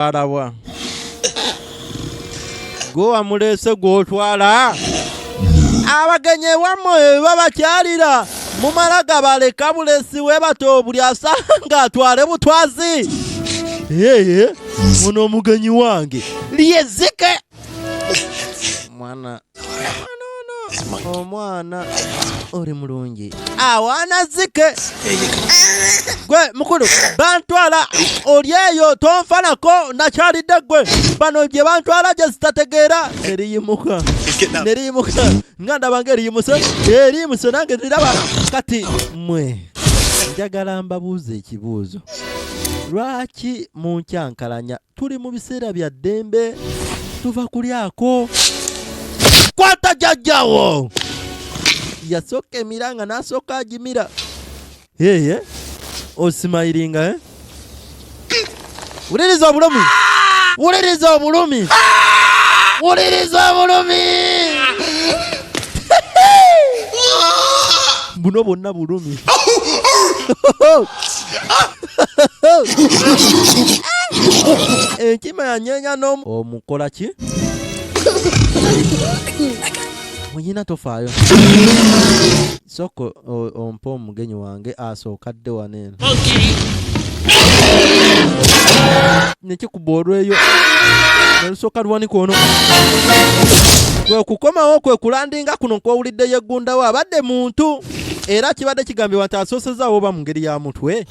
Arawa. Go amulese go twala. Abagenye wamwe babakyalira mumalaga baleka bulesi we bato buli asanga atwale butwazi. Muno mugenyi wange liyezike mwana omwana oli mulungi awana zike gwe mukulu bantwala oli eyo tonfanako nakyalidde gwe bano gye bantwala gye zitategeera eriyimuka nga ndabanga eriyimuse nange ndiraba kati mwe njagala mbabuuza ekibuuzo lwaki munkyankalanya tuli mu biseera bya ddembe tuva kulyako kwata jajjawo yasooka emiranga n'asooka agimira osimayiringa wuliriza obulumi buno bonna bulumi enkima yanyenya omukola ki muyina tofaayo soko ompa omugenyi wange asookadde waneeno nekikuba olweyo nelusooka luwanika ono kwe kukomawo kwe kulandinga kuno nkwowuliddeyo eggundawo abadde muntu era kibadde kigambibwa nti asoosezaawo oba mu ngeri ya mutwe.